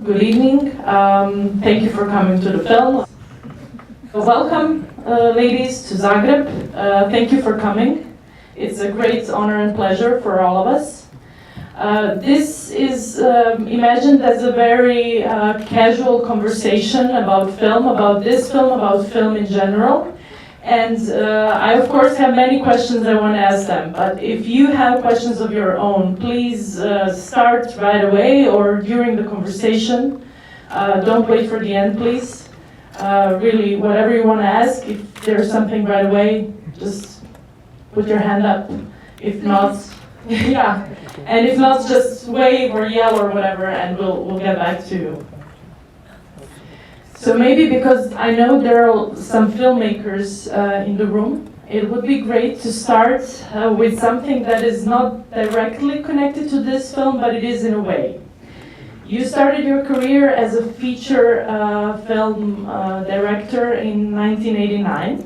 Good evening. Thank you for coming to the film. Welcome, ladies, to Zagreb. Thank you for coming. It's a great honor and pleasure for all of us. This is imagined as a very casual conversation about film, about this film, about film in general. And I, of course, have many questions I want to ask them. But if you have questions of your own, please start right away or during the conversation. Don't wait for the end, please. Really, whatever you want to ask, if there's something right away, just put your hand up. If not, yeah. And if not, just wave or yell or whatever, and we'll get back to you. So maybe because I know there are some filmmakers in the room, it would be great to start with something that is not directly connected to this film, but it is in a way. You started your career as a feature film director in 1989,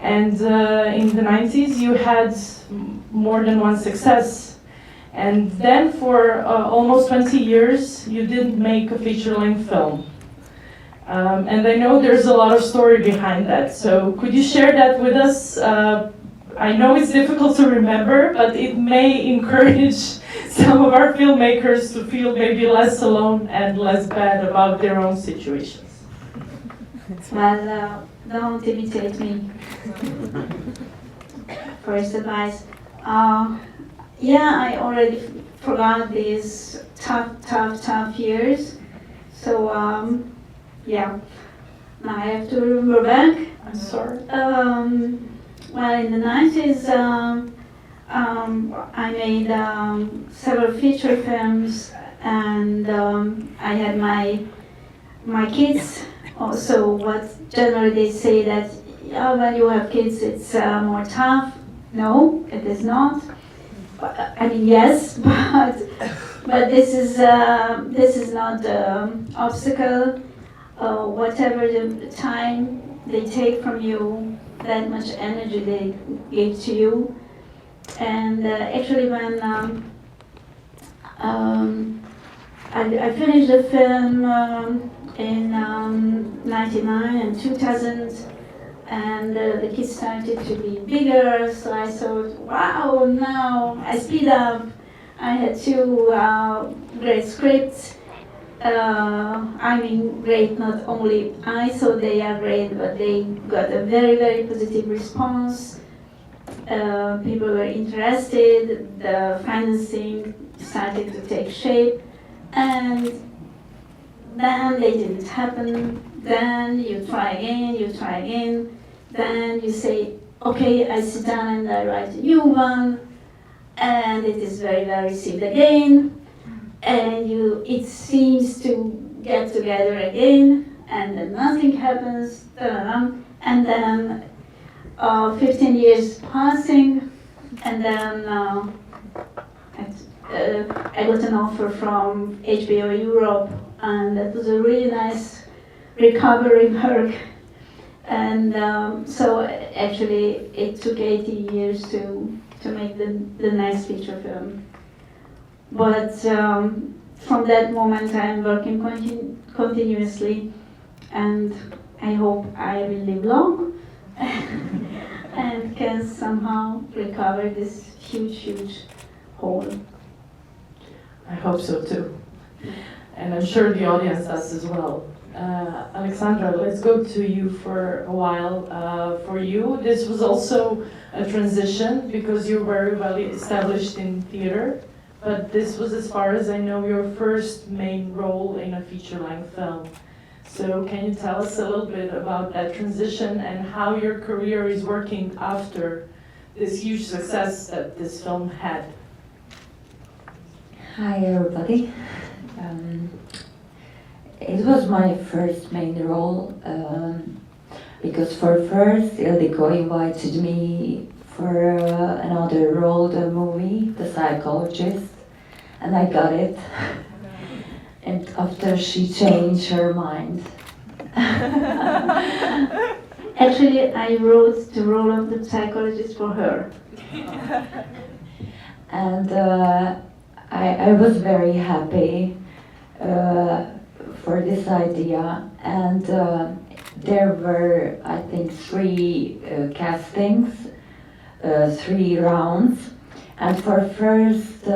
and in the 90s you had more than one success. And then for almost 20 years you didn't make a feature-length film. And I know there's a lot of story behind that, so could you share that with us? I know it's difficult to remember, but it may encourage some of our filmmakers to feel maybe less alone and less bad about their own situations. Well, don't imitate me. First advice. Yeah, I already forgot these tough years. So, yeah, now I have to remember back. I'm sorry. Well, in the 90s, I made several feature films, and I had my kids. Also, what generally they say that when you have kids, it's more tough. No, it is not. I mean, yes, but this is not an obstacle. Whatever the time they take from you, that much energy they give to you. And actually when I finished the film in 99 and 2000, and the kids started to be bigger, so I thought, wow, now I speed up. I had two great scripts. I mean, great, not only I thought they are great, but they got a very, very positive response. People were interested, the financing started to take shape, and then they didn't happen. Then you try again, then you say, okay, I sit down and I write a new one, and it is very well received again. And it seems to get together again, and then nothing happens, and then 15 years passing, and then I got an offer from HBO Europe, and that was a really nice recovery work. And so actually it took 80 years to make the next feature film. But from that moment I'm working continuously, and I hope I will live long and can somehow recover this huge hole. I hope so too. And I'm sure the audience does as well. Alexandra, let's go to you for a while. For you, this was also a transition because you're very well established in theater. But this was, as far as I know, your first main role in a feature-length film. So can you tell us a little bit about that transition and how your career is working after this huge success that this film had? Hi everybody. It was my first main role because first Ildiko invited me for another role, the movie, The Psychologist, and I got it. And after she changed her mind. Actually, I wrote the role of the psychologist for her. And I was very happy for this idea, and there were, I think, 3 castings, 3 rounds, and for first,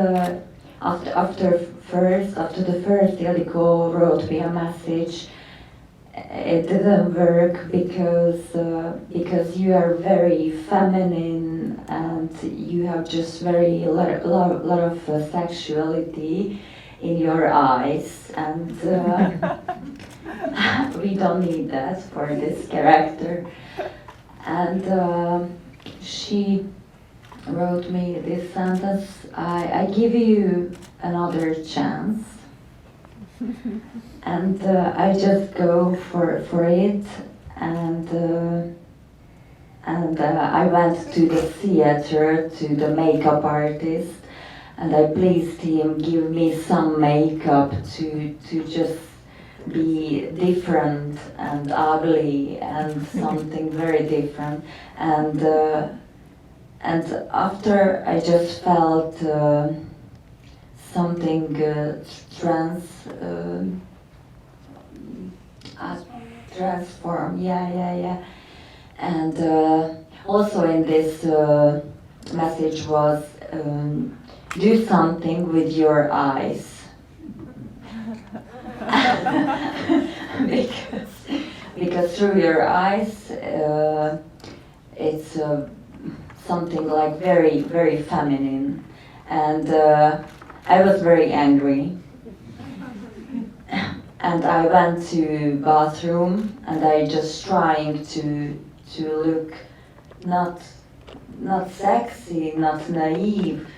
after the first, Ildiko wrote me a message. It didn't work because you are very feminine and you have just very lot of sexuality in your eyes, and we don't need that for this character. And she wrote me this sentence: I give you another chance. And I just go for it, and I went to the theater, to the makeup artist, and I pleased him give me some makeup to just be different and ugly and something very different. And after I just felt something transform, yeah. And also in this message was do something with your eyes. because through your eyes it's something like very, very feminine. And I was very angry. And I went to bathroom, and I just trying to look not sexy, not naive,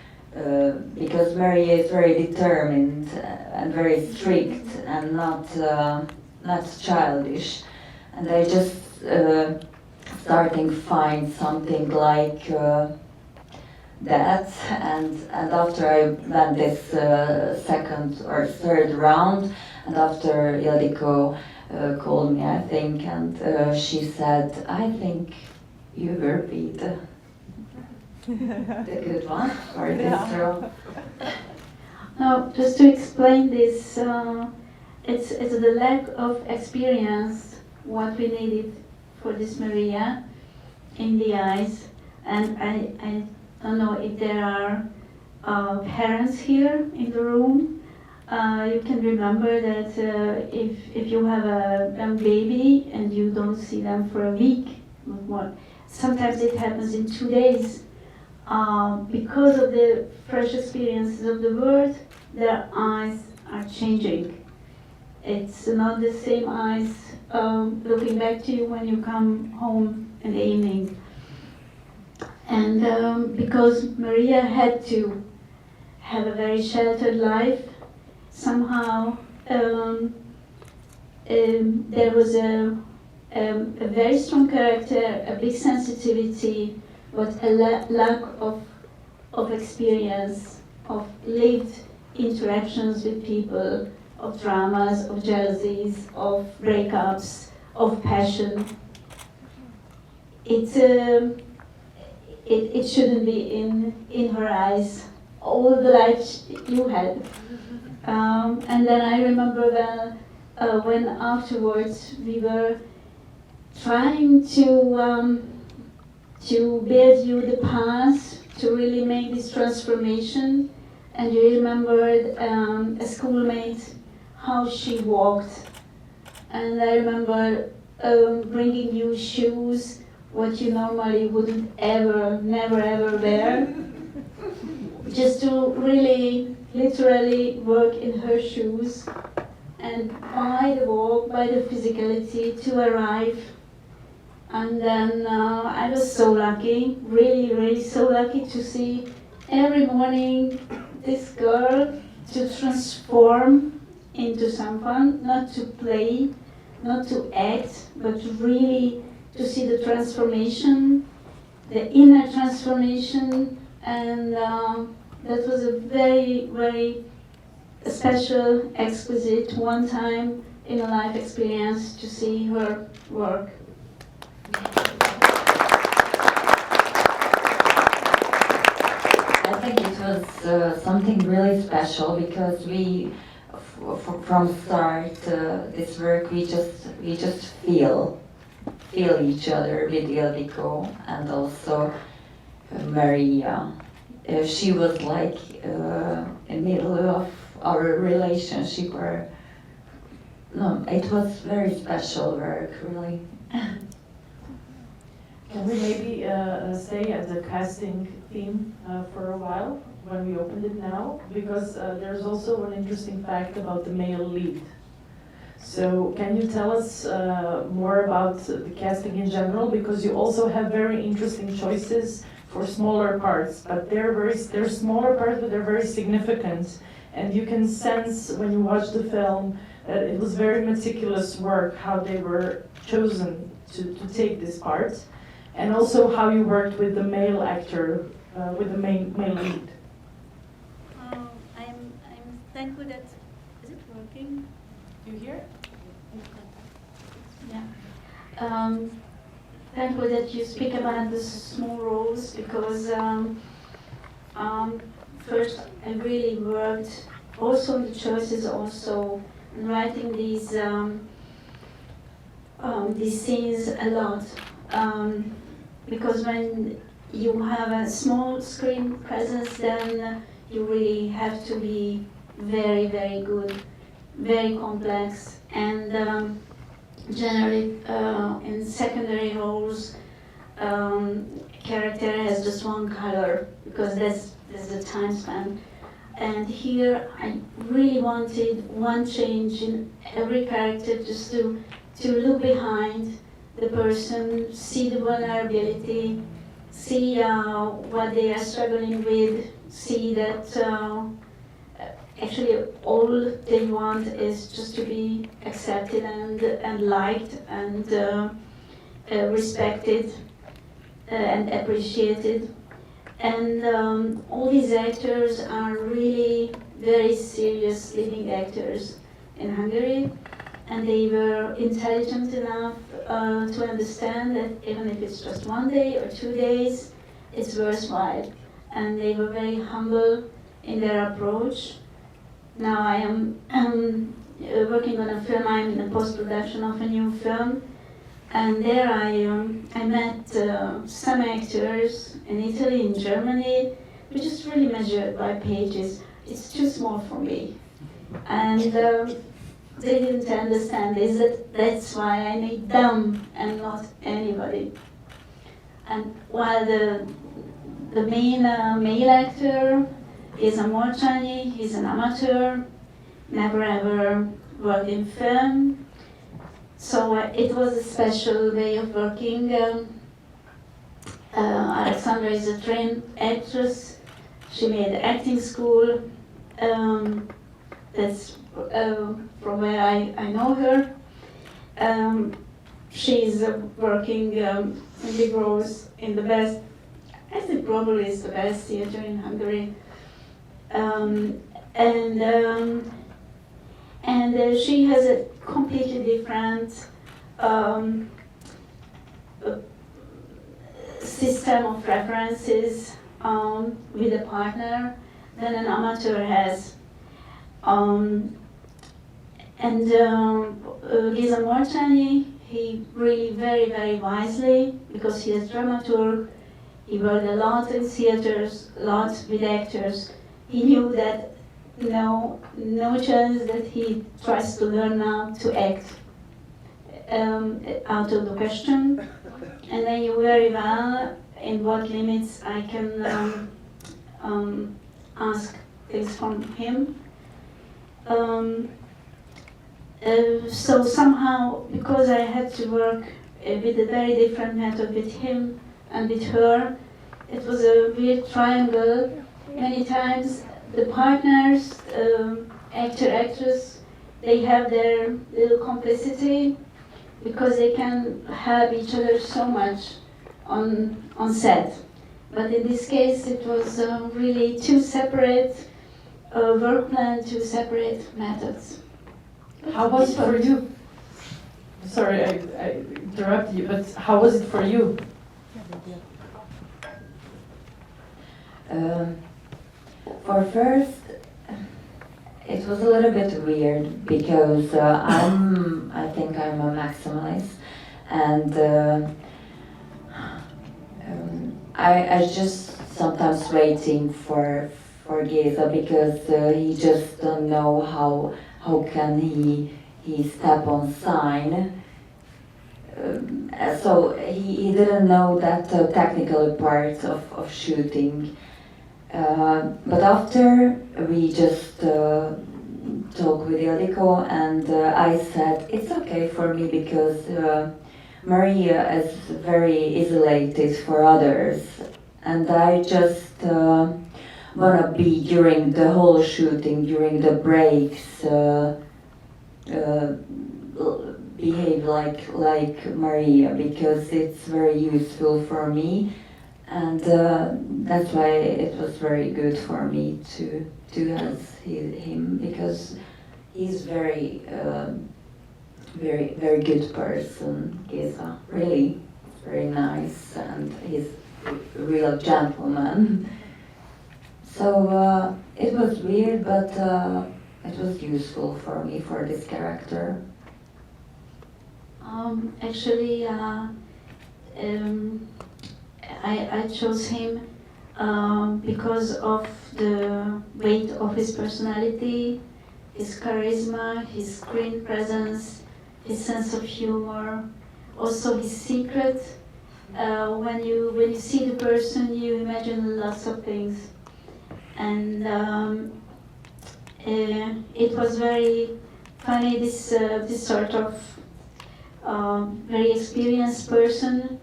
because Maria is very determined and very strict and not childish. And I just starting find something like that. And after I went this second or third round, and after Ildiko called me, I think, and she said, I think you will be the good one for this role. Now, just to explain this, it's the lack of experience what we needed for this Maria in the eyes. And I don't know if there are parents here in the room. You can remember that if you have a young baby and you don't see them for a week, sometimes it happens in 2 days. Because of the fresh experiences of the world, their eyes are changing. It's not the same eyes looking back to you when you come home in the evening. And because Maria had to have a very sheltered life, somehow there was a very strong character, a big sensitivity, but a lack of experience, of lived interactions with people, of dramas, of jealousies, of breakups, of passion. It shouldn't be in her eyes, all the life you had. And then I remember when afterwards we were trying to build you the path to really make this transformation, and you remembered a schoolmate, how she walked. And I remember bringing you shoes, what you normally wouldn't never ever wear, just to really literally work in her shoes, and by the walk, by the physicality to arrive. And then I was so lucky, really, really so lucky to see every morning this girl to transform into someone, not to play, not to act, but really to see the transformation, the inner transformation. And that was a very, very special, exquisite, one time in a life experience to see her work. I think it was something really special because we from start this work we just feel each other with Ildiko and also Maria. She was like in the middle of our relationship. It was very special work, really. Can we maybe stay at the casting theme for a while when we opened it now? Because there's also an interesting fact about the male lead. So can you tell us more about the casting in general? Because you also have very interesting choices for smaller parts, but they're smaller parts, but they're very significant. And you can sense when you watch the film that it was very meticulous work how they were chosen to take this part. And also how you worked with the male actor, with the male lead. I'm thankful that, is it working? Do you hear? Yeah. Thankful that you speak about the small roles because first I really worked also on the choices, also in writing these scenes a lot. Because when you have a small screen presence, then you really have to be very, very good, very complex, and generally in secondary roles, character has just one color because that's the time span. And here I really wanted one change in every character, just to look behind the person, see the vulnerability, see what they are struggling with, see that actually all they want is just to be accepted and liked and respected and appreciated. And all these actors are really very serious living actors in Hungary. And they were intelligent enough to understand that even if it's just 1 day or 2 days, it's worthwhile. And they were very humble in their approach. Now I am working on a film. I'm in the post-production of a new film, and there I met some actors in Italy, in Germany. We just really measured by pages. It's too small for me, and they didn't understand this. That's why I made them and not anybody. And while the main male actor is a Morcsányi, he's an amateur, never ever worked in film. So it was a special way of working. Alexandra is a trained actress. She made acting school. That's from where I know her. She's working in big roles in the best, I think probably it's the best theater in Hungary. And she has a completely different system of references with a partner than an amateur has. Géza Morcsányi, he really very, very wisely, because he is dramaturg, he worked a lot in theaters, a lot with actors. He knew that no chance that he tries to learn now to act out of the question. And I knew very well in what limits I can ask things from him. So somehow, because I had to work with a very different method with him and with her, it was a weird triangle. Many times the partners, actor, actress, they have their little complicity because they can help each other so much on set. But in this case, it was really two separate work plan, two separate methods. How was it for you? Sorry, I interrupted you, but how was it for you? For first, it was a little bit weird because I think I'm a maximalist, and I just sometimes waiting for Geza because he just don't know how can he step on sign. So he didn't know that technical part of shooting. But after we just talked with Ildiko, and I said it's okay for me because Maria is very isolated for others, and I just wanna be during the whole shooting, during the breaks, behave like Maria because it's very useful for me, and that's why it was very good for me to have him because he's very very good person. He's really very nice and he's a real gentleman. So it was weird, but it was useful for me for this character. Actually, I chose him because of the weight of his personality, his charisma, his screen presence, his sense of humor, also his secret. When you see the person, you imagine lots of things, and it was very funny. This sort of very experienced person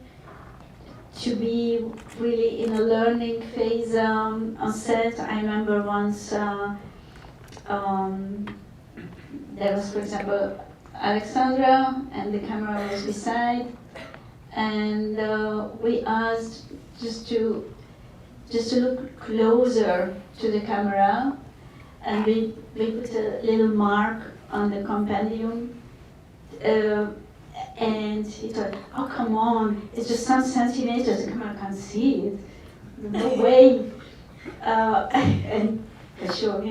to be really in a learning phase on set. I remember once there was, for example, Alexandra, and the camera was beside, and we asked just to look closer to the camera, and we put a little mark on the compendium. And he thought, oh, come on, it's just some centimeters, the camera can't see it. No way. And for sure,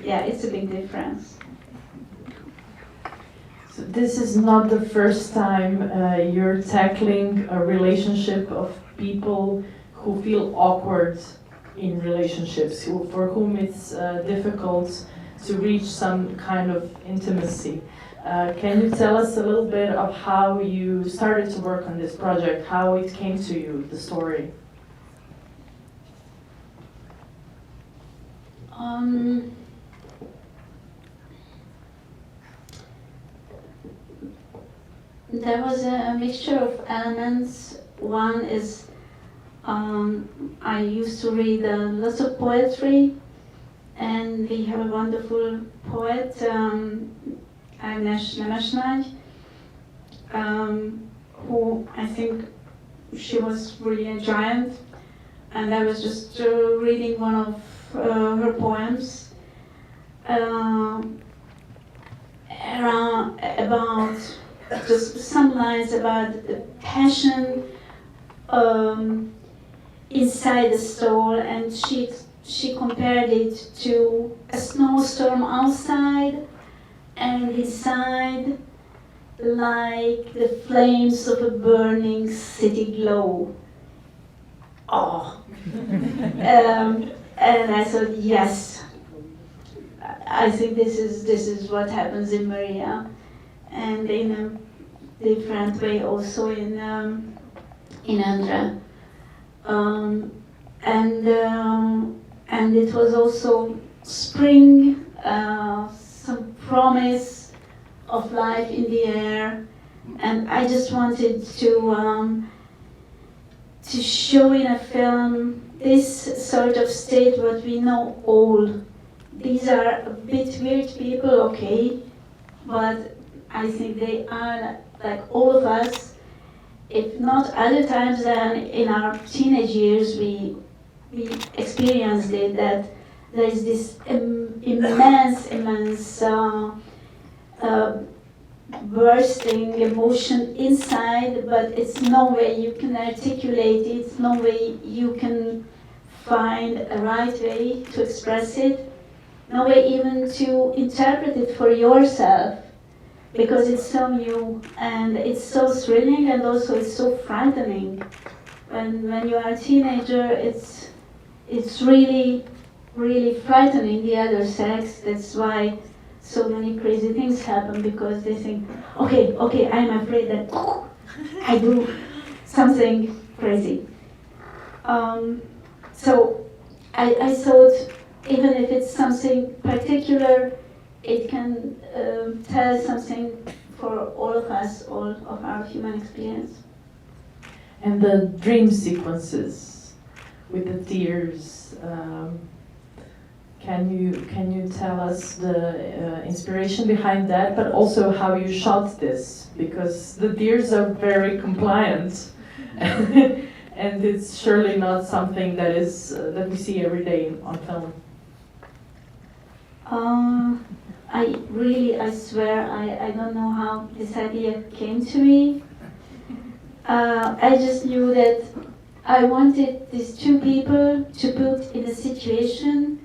yeah, it's a big difference. So this is not the first time you're tackling a relationship of people who feel awkward in relationships, for whom it's difficult to reach some kind of intimacy. Can you tell us a little bit of how you started to work on this project, how it came to you, the story? There was a mixture of elements. One is I used to read lots of poetry, and we have a wonderful poet, Agnes, who I think she was really a giant, and I was just reading one of her poems about just some lines about the passion inside the soul, and she compared it to a snowstorm outside, and inside, like the flames of a burning city glow. Oh. And I thought, yes, I think this is what happens in Maria, and in a different way also in Andra. And it was also spring, some promise of life in the air, and I just wanted to show in a film this sort of state what we know all. These are a bit weird people, okay, but I think they are like all of us. If not other times than in our teenage years, we experienced it, that there is this immense bursting emotion inside, but it's no way you can articulate it, it's no way you can find a right way to express it. no way even to interpret it for yourself, because it's so new and it's so thrilling, and also it's so frightening. When you are a teenager, it's really, really frightening, the other sex. That's why so many crazy things happen, because they think, okay, I'm afraid that I do something crazy. So I thought, even if it's something particular, it can tell something for all of us, all of our human experience. And the dream sequences with the tears, can you tell us the inspiration behind that, but also how you shot this? Because the tears are very compliant, and it's surely not something that is that we see every day on film. I swear, I don't know how this idea came to me. I just knew that I wanted these two people to put in a situation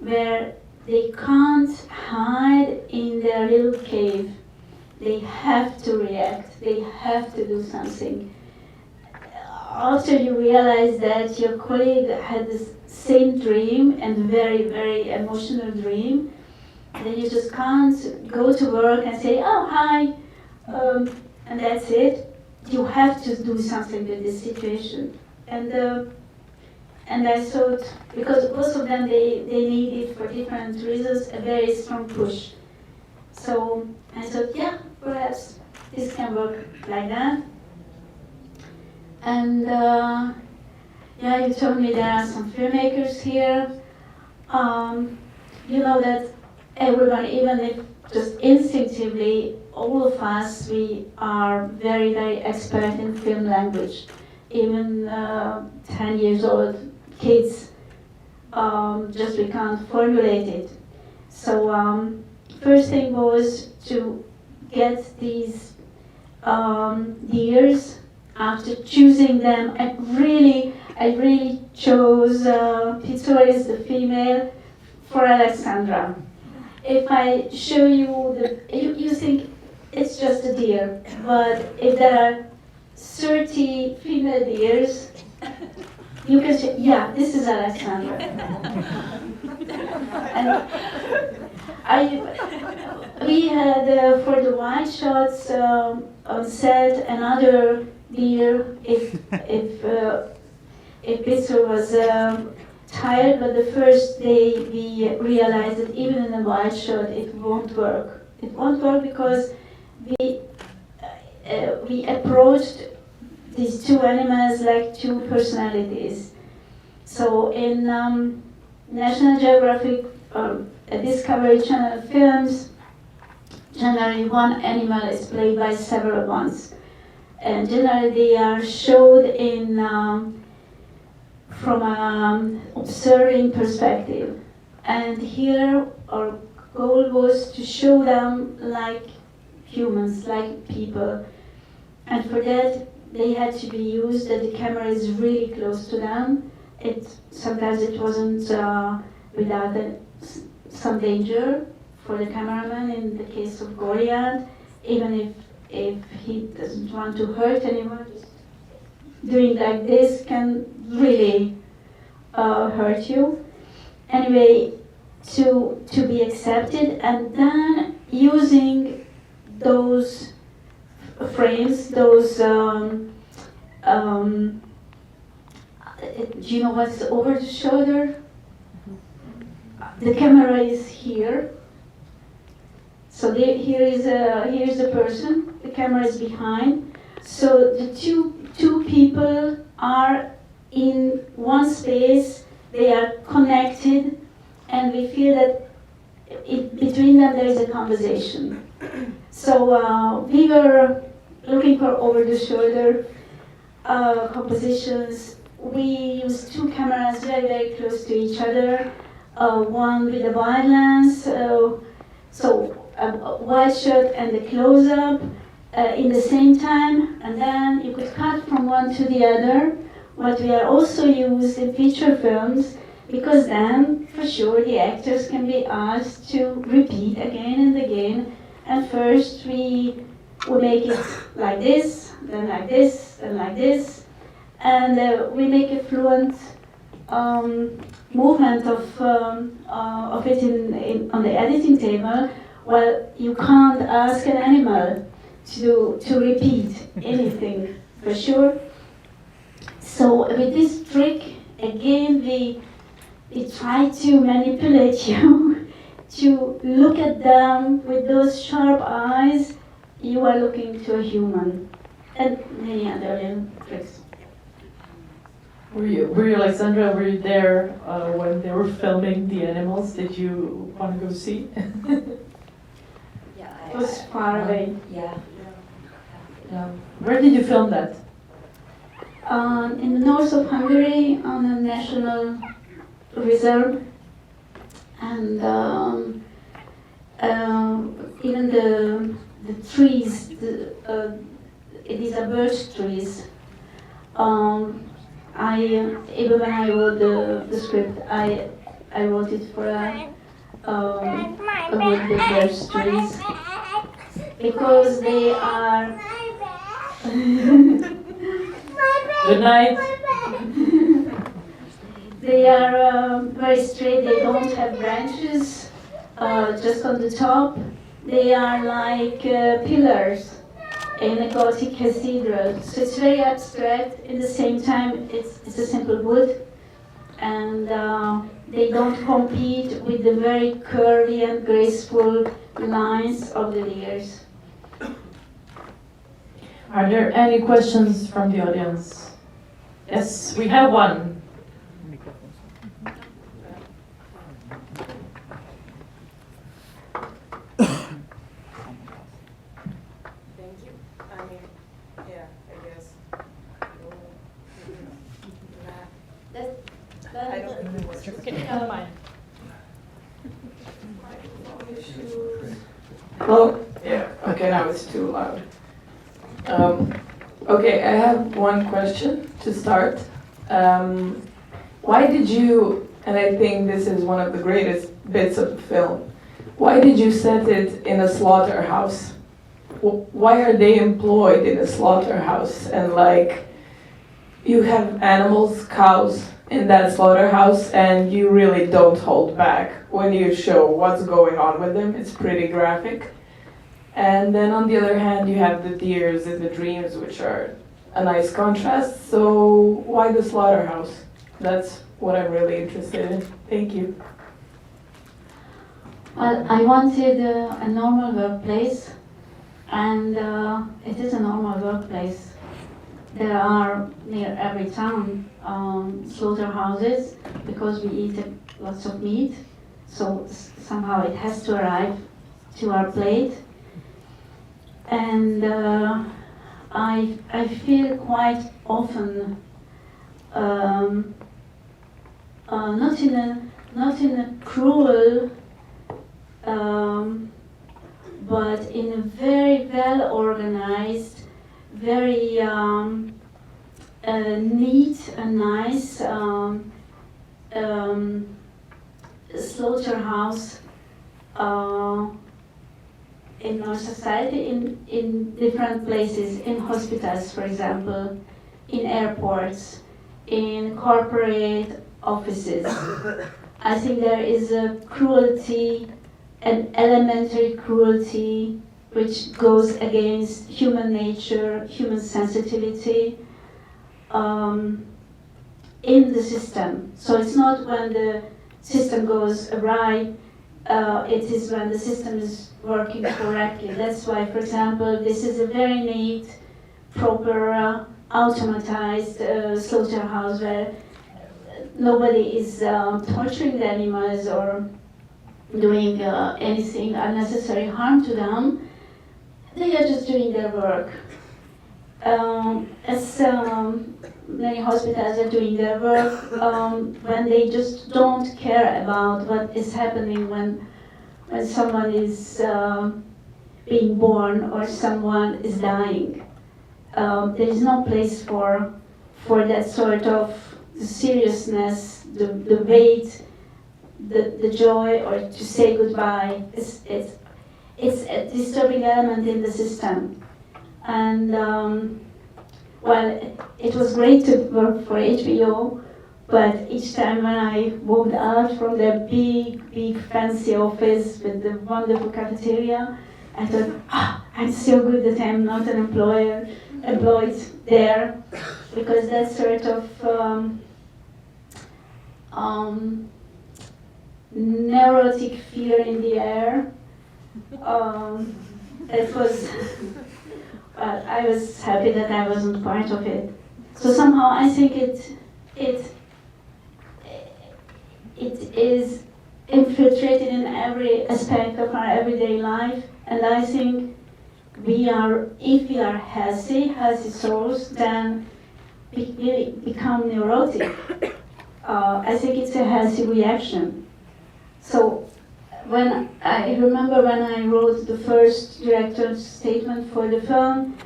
where they can't hide in their little cave. They have to react, they have to do something. After you realize that your colleague had the same dream, and very, very emotional dream, then you just can't go to work and say, oh, hi, and that's it. You have to do something with this situation. And I thought, because both of them, they needed, for different reasons, a very strong push. So I thought, yeah, perhaps this can work like that. And yeah, you told me there are some filmmakers here. You know that everyone, even if just instinctively, all of us, we are very, very expert in film language. Even 10 years old kids, just we can't formulate it. So first thing was to get these years. After choosing them, I really chose Pistorius, the female, for Alexandra. If I show you you think it's just a deer, but if there are 30 female deers, you can say, yeah, this is Alexandra. And we had, for the wide shots on set, another deer, if Pitzer was tired, but the first day we realized that even in a wide shot it won't work. It won't work because we approached these two animals like two personalities. So in National Geographic Discovery Channel films, generally one animal is played by several ones. And generally they are showed in from an observing perspective. And here our goal was to show them like humans, like people. And for that they had to be used that the camera is really close to them. Sometimes it wasn't without some danger for the cameraman in the case of Goliath, even if he doesn't want to hurt anyone, just doing like this can really hurt you. Anyway, to be accepted, and then using those frames, those do you know what's over the shoulder? The camera is here. So here's a person. The camera is behind. So the two people are in one space. They are connected, and we feel that between them there is a conversation. So we were looking for over-the-shoulder compositions. We used two cameras very, very close to each other. One with a wide lens, so a wide shot and a close-up in the same time, and then you could cut from one to the other. What we are also used in feature films, because then for sure the actors can be asked to repeat again and again. And first we make it like this, then like this, then like this, and we make a fluent movement of it on the editing table. Well, you can't ask an animal to repeat anything for sure. So with this trick, again, we try to manipulate you to look at them with those sharp eyes. You are looking to a human, and many other little tricks. Were you, Alexandra, were you there when they were filming the animals? Did you want to go see? Yeah, It was far away. Yeah. Where did you film that? In the north of Hungary, on a national reserve, and even the trees, these are birch trees. Even when I wrote the script, I wrote it for a wood with birch trees because they are. Good night. They are very straight. They don't have branches, just on the top. They are like pillars in a Gothic cathedral. So it's very abstract. At the same time, it's a simple wood, and they don't compete with the very curvy and graceful lines of the layers. Are there any questions from the audience? Yes, we have one. Hello? Yeah, okay, now it's too loud. Okay, I have one question to start. Why did you, and I think this is one of the greatest bits of the film, why did you set it in a slaughterhouse? Why are they employed in a slaughterhouse? And like, you have animals, cows, in that slaughterhouse, and you really don't hold back when you show what's going on with them. It's pretty graphic. And then on the other hand, you have the deers and the dreams, which are a nice contrast. So why the slaughterhouse? That's what I'm really interested in. Thank you. Well, I wanted a normal workplace, and it is a normal workplace. There are near every town slaughterhouses because we eat lots of meat, so somehow it has to arrive to our plate. And I feel quite often not in a cruel but in a very well organized, very neat and nice slaughterhouse in our society, in different places, in hospitals, for example, in airports, in corporate offices. I think there is a cruelty, an elementary cruelty, which goes against human nature, human sensitivity, in the system. So it's not when the system goes awry, it is when the system is working correctly. That's why, for example, this is a very neat, proper, automatized slaughterhouse where nobody is torturing the animals or doing anything unnecessary harm to them. They are just doing their work. As many hospitals are doing their work when they just don't care about what is happening when someone is being born or someone is dying. There is no place for that sort of the seriousness, the weight, the joy, or to say goodbye. It's a disturbing element in the system. And well, it was great to work for HBO, but each time when I walked out from their big fancy office with the wonderful cafeteria, I thought, I'm so good that I'm not an employed there, because that sort of neurotic fear in the air, it was, well, I was happy that I wasn't part of it. So somehow I think it is infiltrated in every aspect of our everyday life, and I think if we are healthy souls, then we become neurotic. I think it's a healthy reaction. So I remember when I wrote the first director's statement for the film,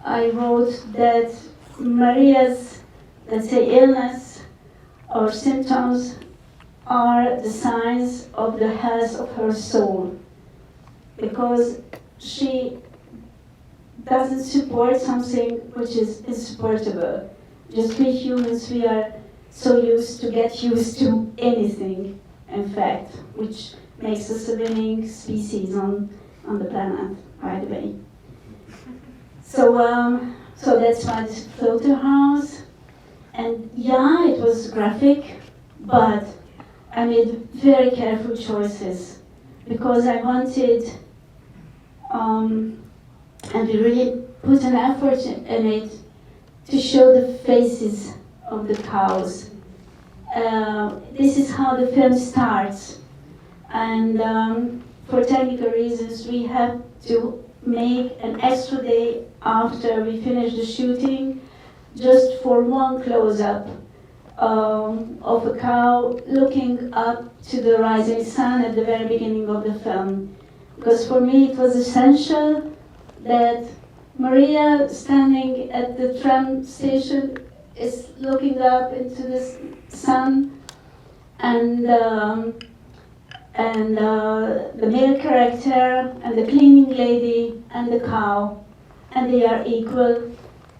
I wrote that Maria's, let's say, illness or symptoms are the signs of the health of her soul, because she doesn't support something which is insupportable. Just we humans, we are so used to get used to anything, in fact, which makes us a living species on the planet, by the way. So that's why this filter house, and yeah, it was graphic, but I made very careful choices because I wanted, and we really put an effort in it to show the faces of the cows. This is how the film starts, and for technical reasons we have to make an extra day after we finish the shooting, just for one close-up of a cow looking up to the rising sun at the very beginning of the film. Because for me it was essential that Maria, standing at the tram station, is looking up into the sun, and the male character and the cleaning lady and the cow, and they are equal,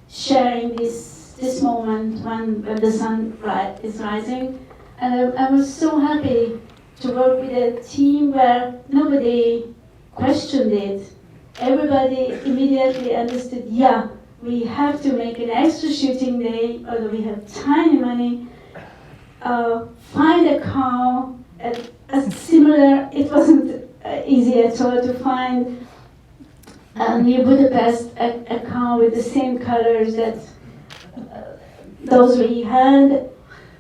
sharing this moment when the sun is rising. And I was so happy to work with a team where nobody questioned it. Everybody immediately understood, yeah, we have to make an extra shooting day, although we have tiny money, find a cow at a similar, it wasn't easy at all to find near Budapest a cow with the same colors that those we had,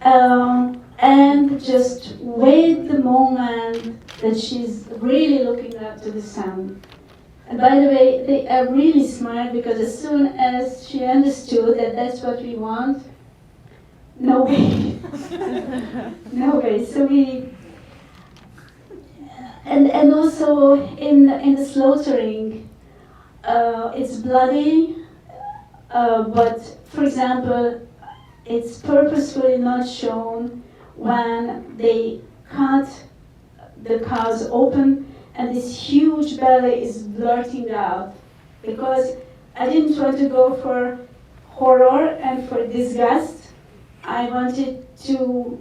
and just wait the moment that she's really looking up to the sun. And by the way, they are really smart, because as soon as she understood that that's what we want, no way, no way. So we, and also in the slaughtering, it's bloody, but for example, it's purposefully not shown when they cut the cows open and this huge belly is blurting out, because I didn't want to go for horror and for disgust. I wanted to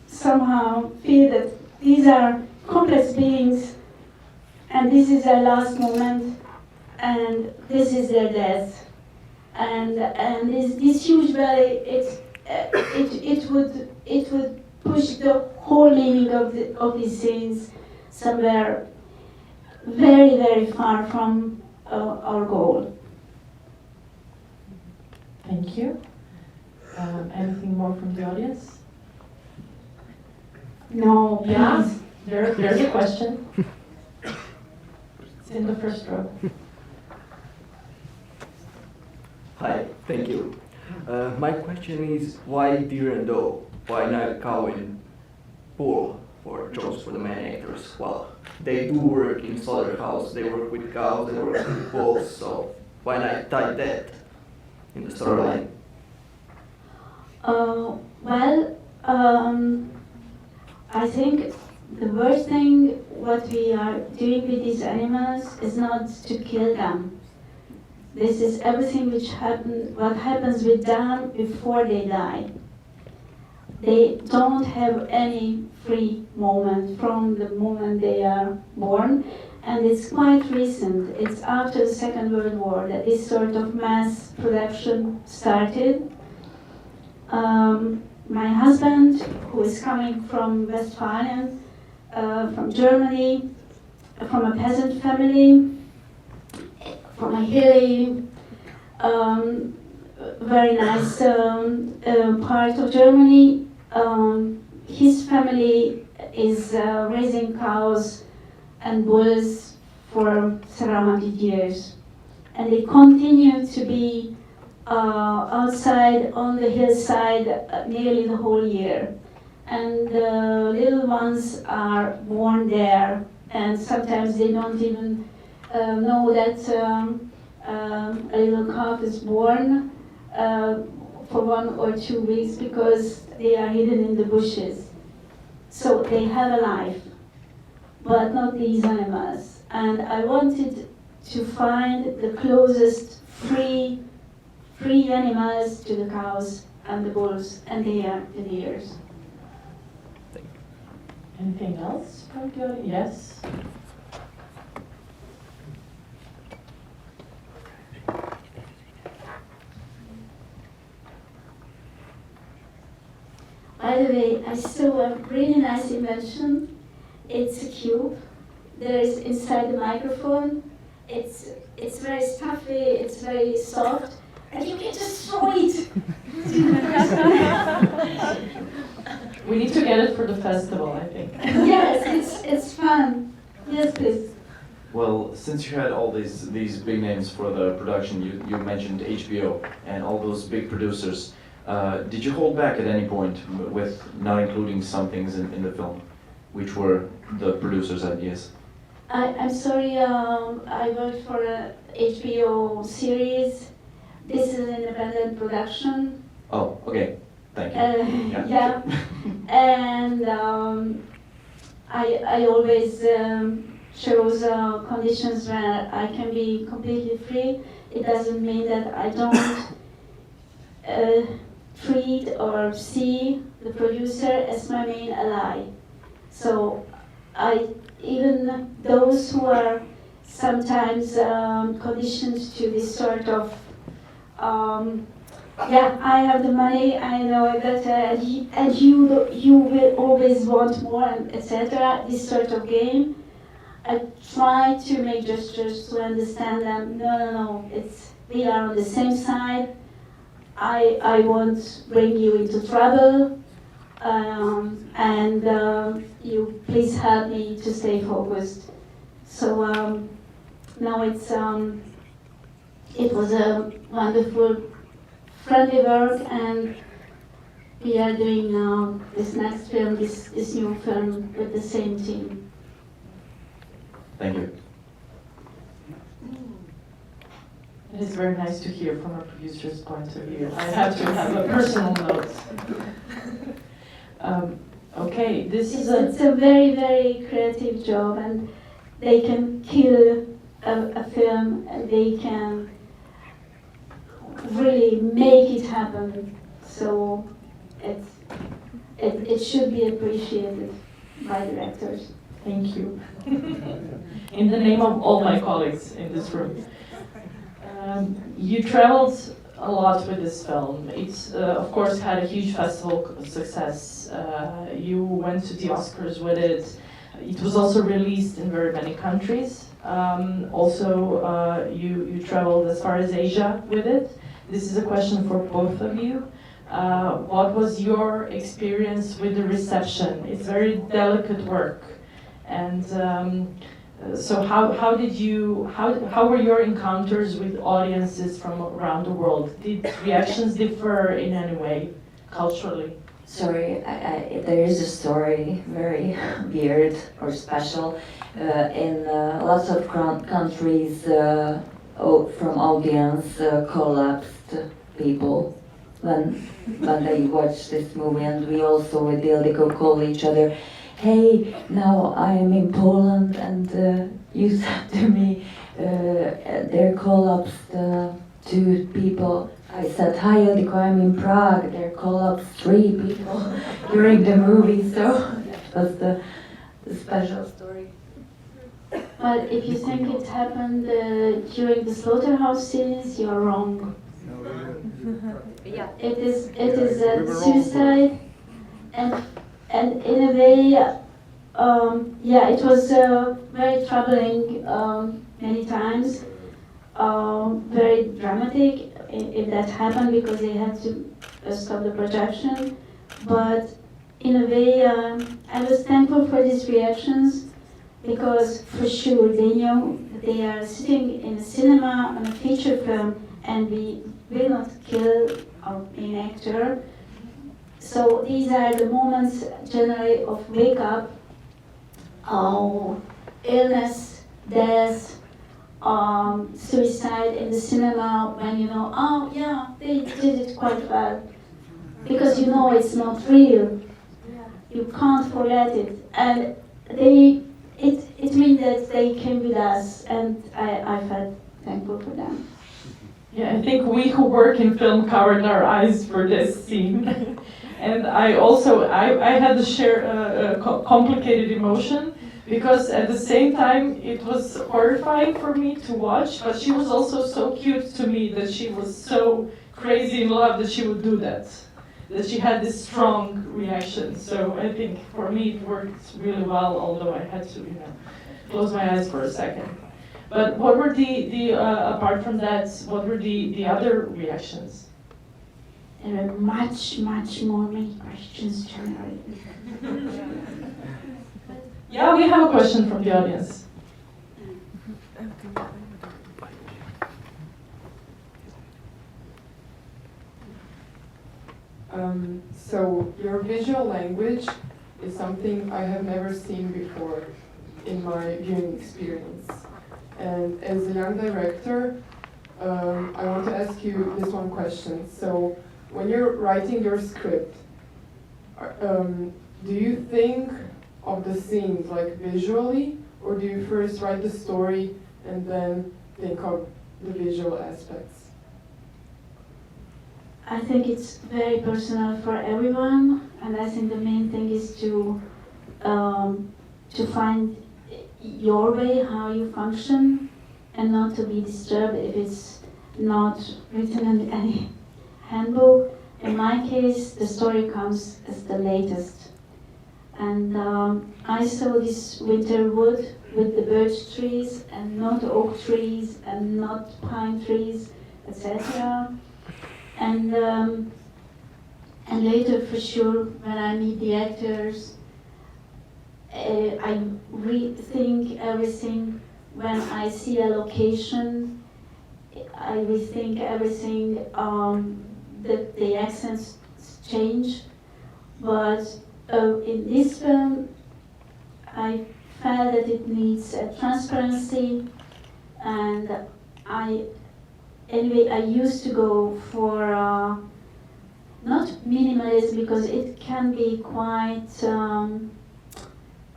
somehow feel that these are complex beings, and this is their last moment, and this is their death. And this huge belly, it would push the whole meaning of these scenes somewhere very, very far from our goal. Thank you. Anything more from the audience? No, Yeah, please. there's a question. It's in the first row. Hi, thank you. My question is, why deer and doe? Why not cow and bull for jobs for the main actors? Well, they do work in slaughterhouse, they work with cows, they work with bulls, so why not tie that in the storyline? Well, I think the worst thing what we are doing with these animals is not to kill them. This is everything what happens with them before they die. They don't have any free moment from the moment they are born, and it's quite recent. It's after the Second World War that this sort of mass production started. My husband, who is coming from Westphalian, from Germany, from a peasant family, from a hilly, very nice part of Germany. His family is raising cows and bulls for several hundred years. And they continue to be outside on the hillside nearly the whole year. And the little ones are born there, and sometimes they don't even know that a little calf is born for 1 or 2 weeks because they are hidden in the bushes. So they have a life, but not these animals. And I wanted to find the closest free animals to the cows and the bulls and the deers. Anything else from the audience? Yes. By the way, I saw a really nice invention. It's a cube. There is inside the microphone. It's very stuffy. It's very soft, and you can just throw it. We need to get it for the festival, I think. Yes, it's fun. Yes, please. Well, since you had all these big names for the production, you mentioned HBO and all those big producers. Did you hold back at any point with not including some things in the film, which were the producers' ideas? I'm sorry, I worked for a HBO series. This is an independent production. Oh, okay. Thank you. Yeah. And I always chose conditions where I can be completely free. It doesn't mean that I don't treat or see the producer as my main ally. So even those who are sometimes conditioned to this sort of I have the money, I know it better, and you will always want more, etc. This sort of game. I try to make gestures to understand them. No. We are on the same side. I won't bring you into trouble, and you please help me to stay focused. So now it was a wonderful, friendly work, and we are doing now this next film, this new film with the same team. Thank you. It is very nice to hear from a producer's point of view. I have to have a personal note. Okay, It's a very, very creative job, and they can kill a film, and they can really make it happen. So it should be appreciated by directors. Thank you. In the name of all my colleagues in this room. You traveled a lot with this film. It's, of course, had a huge festival success. You went to the Oscars with it. It was also released in very many countries. You traveled as far as Asia with it. This is a question for both of you. What was your experience with the reception? It's very delicate work. And so how were your encounters with audiences from around the world? Did reactions differ in any way, culturally? Sorry, there is a story, very weird or special. In lots of countries, from audience collapsed people, when they watch this movie, and we also with Ildiko call each other, hey, now I am in Poland, and you said to me, there collapsed 2 people. I said, hi Ildiko, I'm in Prague. There collapsed 3 people during the movie, so that was the special story. But if you think it happened during the slaughterhouse scenes, you're wrong. Yeah. It is a suicide, and in a way, yeah, it was very troubling many times, very dramatic if that happened, because they had to stop the projection. But in a way, I was thankful for these reactions, because for sure they know that they are sitting in a cinema on a feature film, and we will not kill our main actor. So these are the moments generally of wake up, illness, death, suicide in the cinema, when you know, oh yeah, they did it quite well. Because you know it's not real. You can't forget it. And it means that they came with us, and I felt thankful for them. Yeah, I think we who work in film covered our eyes for this scene. And I had to share a complicated emotion, because at the same time it was horrifying for me to watch, but she was also so cute to me, that she was so crazy in love that she would do that she had this strong reaction. So I think for me it worked really well, although I had to, close my eyes for a second. But what were the apart from that, what were the other reactions? There are much more many questions generally. Yeah, we have a question from the audience. So your visual language is something I have never seen before in my viewing experience. And as a young director, I want to ask you this one question. So when you're writing your script, do you think of the scenes like visually, or do you first write the story and then think of the visual aspects? I think it's very personal for everyone, and I think the main thing is to find your way, how you function, and not to be disturbed if it's not written in any handbook. In my case, the story comes as the latest. And I saw this winter wood with the birch trees, and not oak trees, and not pine trees, etc. And later, for sure, when I meet the actors, I rethink everything. When I see a location, I rethink everything. The accents change, but in this film, I felt that it needs a transparency, and anyway, I used to go for not minimalist, because it can be quite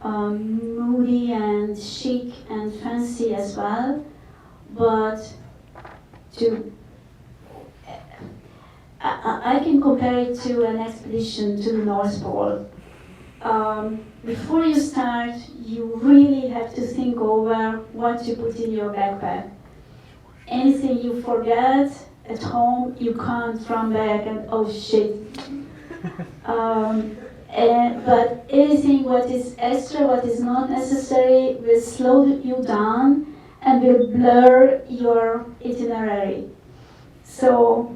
moody and chic and fancy as well, but I can compare it to an expedition to the North Pole. Before you start, you really have to think over what you put in your backpack. Anything you forget at home, you can't run back and, oh shit. But anything what is extra, what is not necessary, will slow you down and will blur your itinerary. So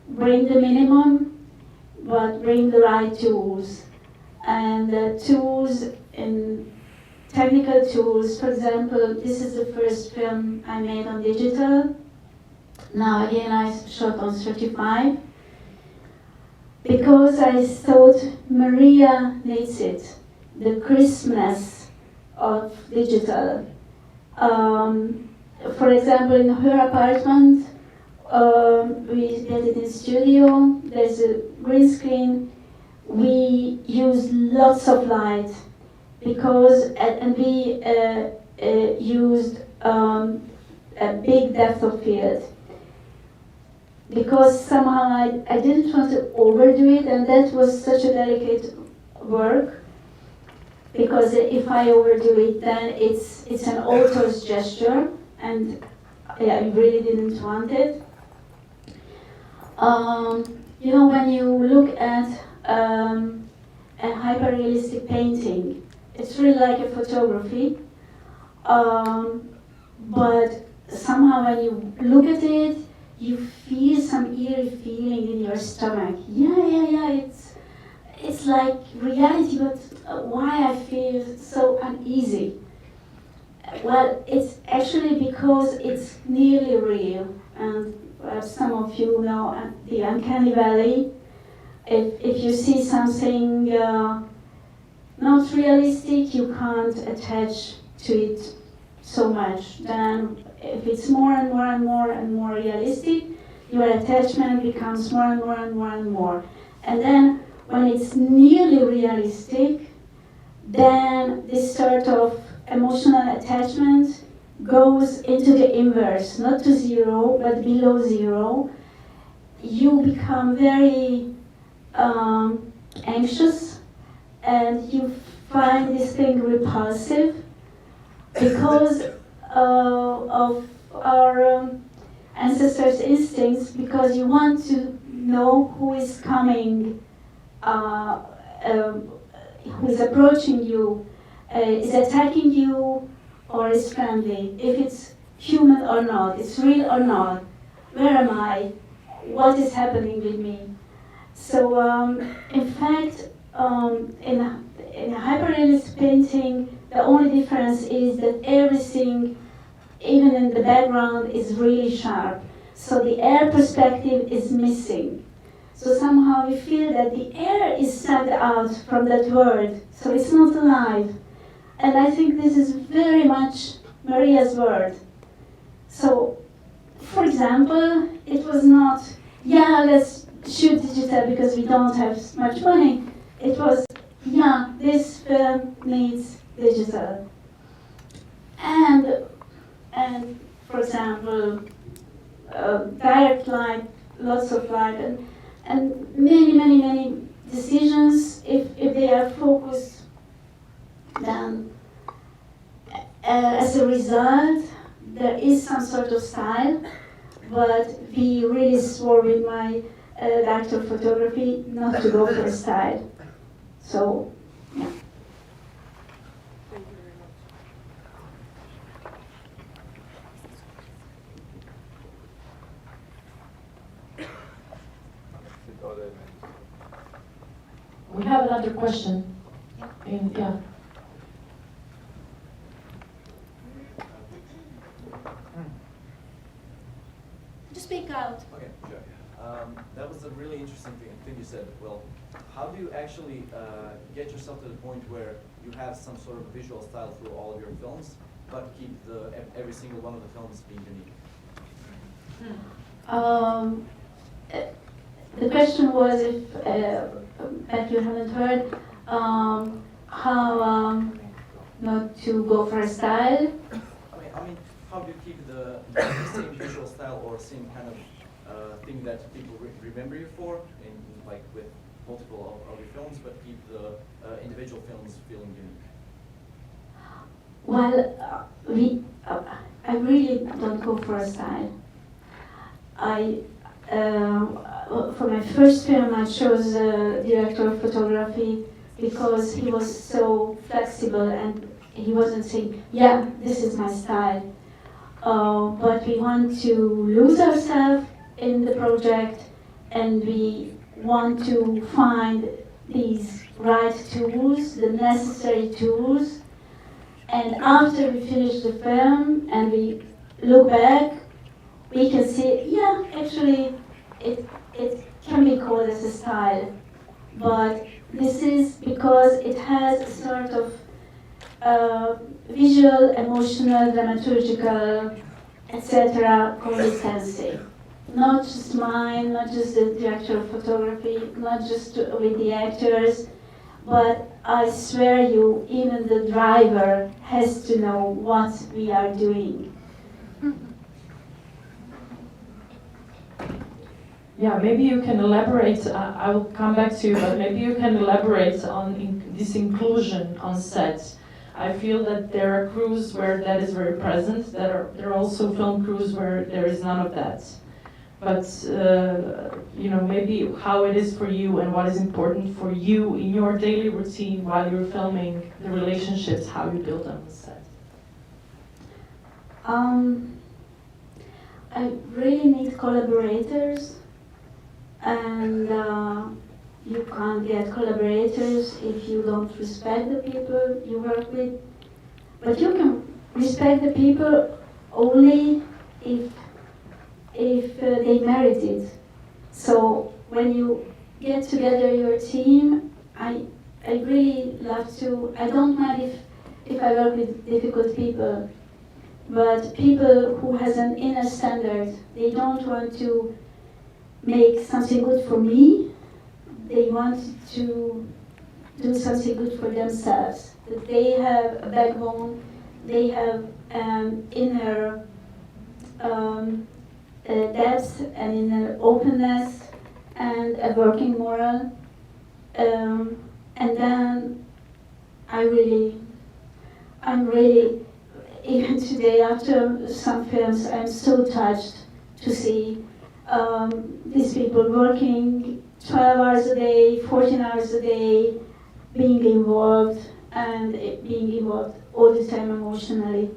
bring the minimum, but bring the right tools. And tools in technical tools, for example, this is the first film I made on digital. Now again, I shot on 35. Because I thought Maria needs it, the crispness of digital. For example, in her apartment, we built it in studio. There's a green screen. We use lots of light because, and we used a big depth of field because somehow I didn't want to overdo it, and that was such a delicate work. Because if I overdo it, then it's an author's gesture, and I really didn't want it. You know, when you look at a hyper-realistic painting, it's really like a photography, but somehow when you look at it, you feel some eerie feeling in your stomach. Yeah, it's like reality, but why I feel so uneasy? Well, it's actually because it's nearly real, and some of you know the uncanny valley. If you see something not realistic, you can't attach to it so much. Then if it's more and more and more and more realistic, your attachment becomes more and more and more and more. And then when it's nearly realistic, then this sort of emotional attachment goes into the inverse, not to zero, but below zero. You become very anxious, and you find this thing repulsive because of our ancestors' instincts, because you want to know who is coming, who is approaching you, is attacking you, or is friendly, if it's human or not, it's real or not, where am I, what is happening with me. So in fact, in a hyperrealist painting, the only difference is that everything, even in the background, is really sharp. So the air perspective is missing. So somehow we feel that the air is sucked out from that word, so it's not alive. And I think this is very much Maria's word. So, for example, it was not, yeah, let's shoot digital because we don't have much money. It was, yeah, this film needs digital. And for example, direct light, lots of light, and many decisions, if they are focused, then as a result, there is some sort of style, but we really swore with my director of photography not to go for a style. So, yeah. Thank you very much. We have another question. Yeah. Just speak out. Okay, sure. That was a really interesting thing you said. Well, how do you actually get yourself to the point where you have some sort of visual style through all of your films, but keep every single one of the films being unique? The question was, if you haven't heard, how not to go for a style. I mean, how do you keep the same visual style or same kind of thing that people remember you for, in like with multiple of your films, but keep the individual films feeling unique? Well, I really don't go for a style. For my first film, I chose a director of photography because he was so flexible and he wasn't saying, yeah, this is my style. But we want to lose ourselves in the project, and we want to find these right tools, the necessary tools. And after we finish the film and we look back, we can see, yeah, actually, it can be called as a style, but this is because it has a sort of visual, emotional, dramaturgical, etc. consistency. not just mine, not just the director of photography, not just with the actors, but I swear you, even the driver has to know what we are doing. Yeah, maybe you can elaborate, I will come back to you, but maybe you can elaborate on this inclusion on set. I feel that there are crews where that is very present, there are also film crews where there is none of that. But, you know, maybe how it is for you and what is important for you in your daily routine while you're filming, the relationships, how you build on the set. I really need collaborators, and you can't get collaborators if you don't respect the people you work with. But you can respect the people only if they merit it. So when you get together your team, I really love to, I don't mind if I work with difficult people, but people who has an inner standard. They don't want to make something good for me, they want to do something good for themselves. That they have a backbone, they have inner depth and inner openness and a working moral. And then I'm really, even today after some films, I'm so touched to see these people working 12 hours a day, 14 hours a day, being involved and being involved all the time emotionally.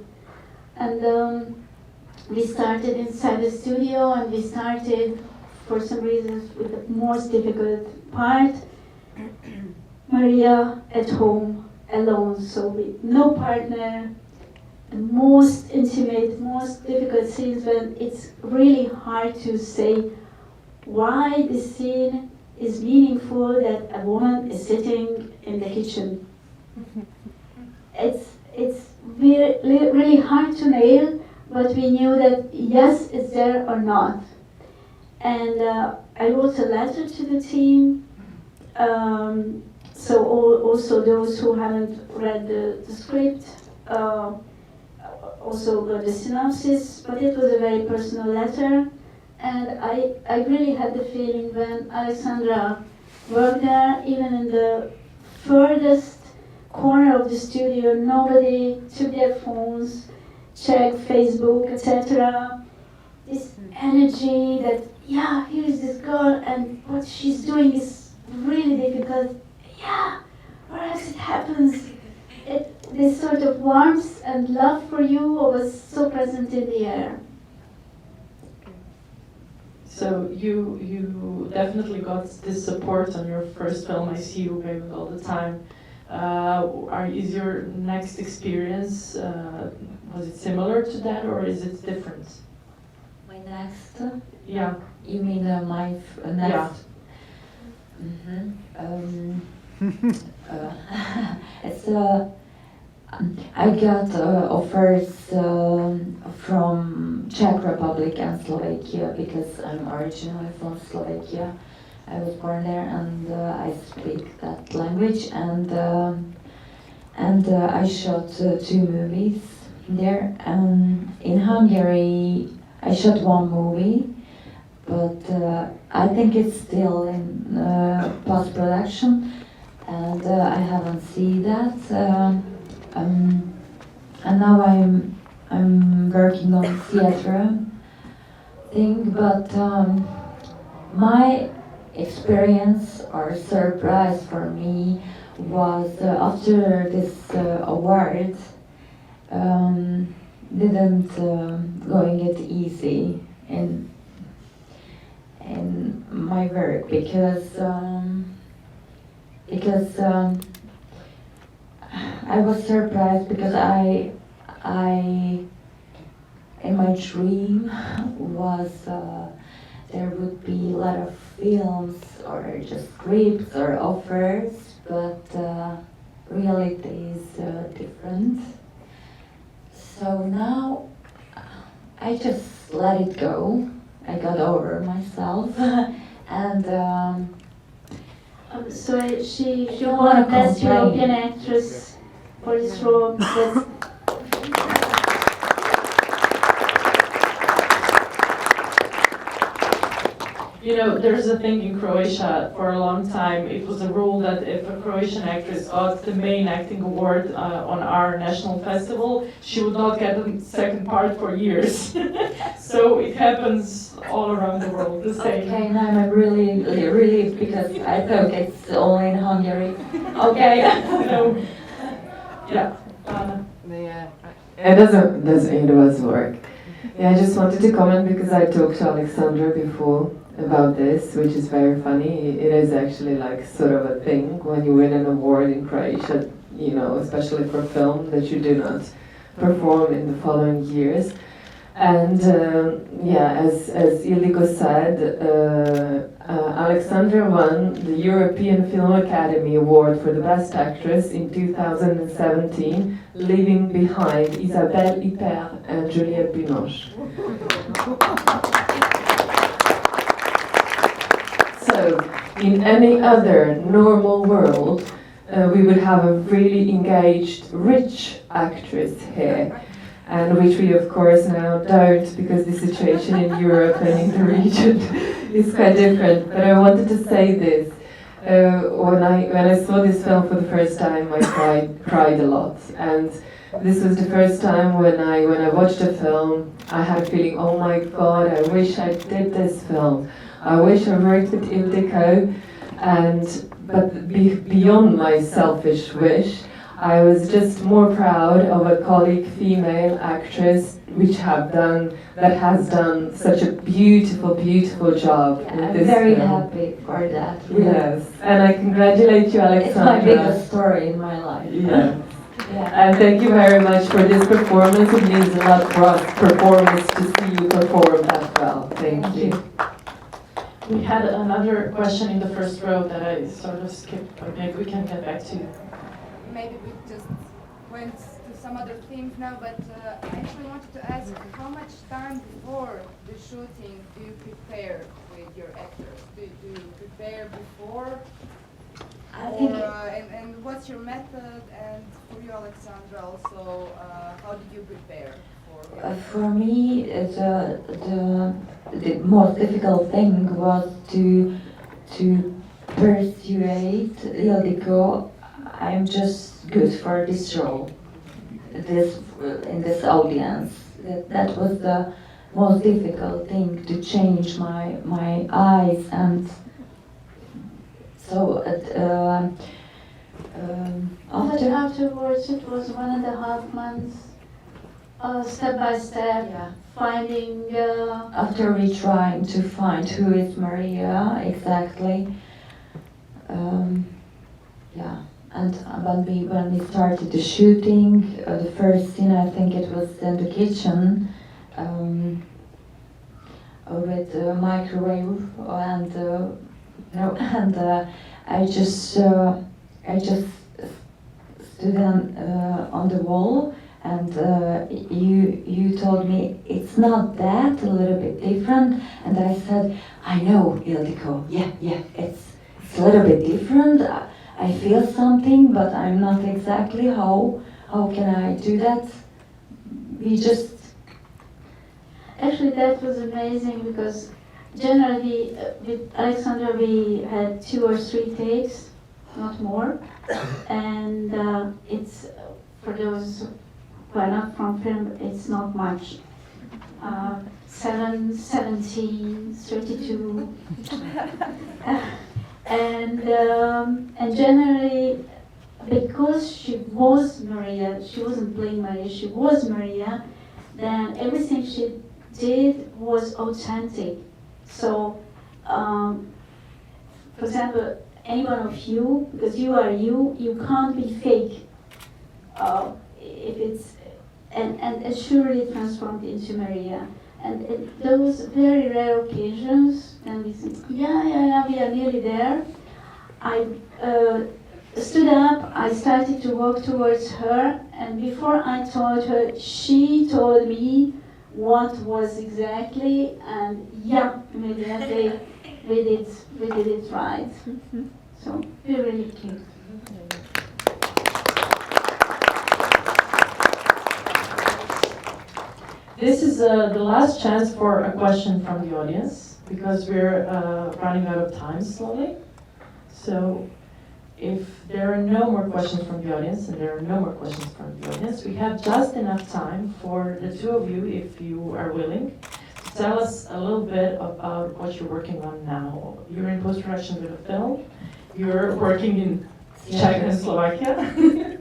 And we started inside the studio, and we started, for some reasons, with the most difficult part, Maria at home, alone, so with no partner, the most intimate, most difficult scenes when it's really hard to say why this scene is meaningful that a woman is sitting in the kitchen. It's really hard to nail, but we knew that yes, it's there or not. And I wrote a letter to the team, so also those who haven't read the script also got the synopsis, but it was a very personal letter. And I really had the feeling when Alexandra worked there, even in the furthest corner of the studio, nobody took their phones, checked Facebook, etc. This energy that, yeah, here is this girl and what she's doing is really difficult. Yeah, perhaps it happens. This sort of warmth and love for you was so present in the air. So you definitely got this support on your first film. I see you very all the time. Is your next experience, was it similar to that or is it different? My next? Yeah. You mean my next? Yeah. It's I got offers from Czech Republic and Slovakia because I'm originally from Slovakia. I was born there and I speak that language, and I shot 2 movies there. In Hungary, I shot 1 movie, but I think it's still in post-production, and I haven't seen that. And now I'm working on theater thing, but my experience or surprise for me was after this award didn't going it easy in my work because I was surprised because I in my dream was there would be a lot of films or just scripts or offers, but reality is different. So now I just let it go I got over myself, and So she don't won wanna Best complain. European Actress for this role. That's, You know, there's a thing in Croatia for a long time. It was a rule that if a Croatian actress got the main acting award on our national festival, she would not get the second part for years. So it happens all around the world the same. okay, now I'm really relieved because I thought it's only in Hungary. Okay. So, yeah. It does work. Yeah, I just wanted to comment because I talked to Alexandra before about this, which is very funny. It is actually like sort of a thing when you win an award in Croatia, you know, especially for film, that you do not perform in the following years. And yeah, as Ildiko said, Alexandra won the European Film Academy Award for the Best Actress in 2017, leaving behind Isabelle Huppert and Juliette Binoche. So, in any other normal world, we would have a really engaged, rich actress here, and which we of course now don't, because the situation in Europe and in the region is quite different. But I wanted to say this. When I saw this film for the first time, I cried a lot, and this was the first time when I watched the film, I had a feeling, oh my God, I wish I did this film. I wish I worked with Ildiko, but beyond my selfish wish, I was just more proud of a colleague female actress that has done such a beautiful, beautiful job with I'm this very film. happy for that. Really. Yes, and I congratulate you, Alexandra. It's my biggest story in my life. Yeah. Yeah. And thank you very much for this performance. It means a lot for us performers to see you perform as well. Thank you. We had another question in the first row that I sort of skipped, but maybe we can get back to. Maybe we just went to some other themes now, but I actually wanted to ask how much time before the shooting do you prepare with your actors? Do you prepare before? I think And what's your method? And for you, Alexandra, also, how did you prepare for me, the most difficult thing was to persuade Ildiko I'm just good for this role, in this audience. That was the most difficult thing, to change my eyes. And so afterwards it was 1.5 months, step by step, finding. After we trying to find who is Maria exactly, and when we started the shooting, the first scene, I think it was in the kitchen, with the microwave, and I just stood on the wall. And you told me it's not that, a little bit different, and I said, I know, Ildiko, yeah, it's a little bit different. I feel something, but I'm not exactly how can I do that? We just Actually, that was amazing because generally with Alexandra we had 2 or 3 takes, not more, and it's for those. But not from film, it's not much. 7, 17, 32. And generally, because she was Maria, she wasn't playing Maria, she was Maria, then everything she did was authentic. So, for example, any one of you, because you are you can't be fake. If it's and surely transformed into Maria. And those very rare occasions, then we think, yeah, we are nearly there. I stood up, I started to walk towards her, and before I told her, she told me what was exactly, and yeah, immediately we did it right. So we really clicked. This is the last chance for a question from the audience, because we're running out of time slowly. So if there are no more questions from the audience, and there are no more questions from the audience, we have just enough time for the two of you, if you are willing, to tell us a little bit about what you're working on now. You're in post-production with a film. You're working in Czech and Slovakia.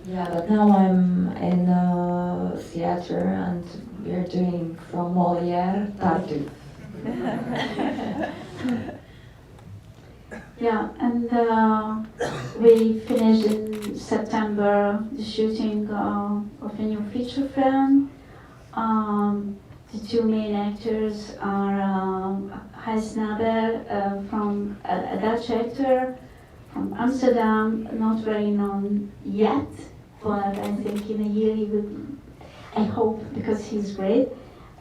Yeah, but now I'm in theater and we're doing from Molière, Tartuffe. Yeah, and we finished in September the shooting of a new feature film. The two main actors are Gijs Naber, from a Dutch actor from Amsterdam, not very known yet, but I think in a year he will, I hope, because he's great.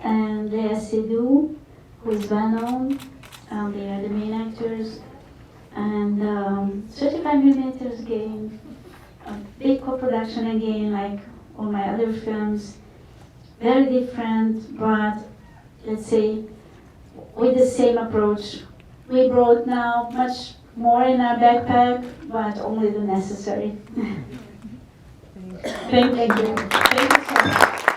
And Lea Seydoux, who is well known. They are the main actors. And 35mm again, a big co-production again, like all my other films. Very different, but let's say with the same approach. We brought now much more in our backpack, but only the necessary. Thank you. Thank you so much.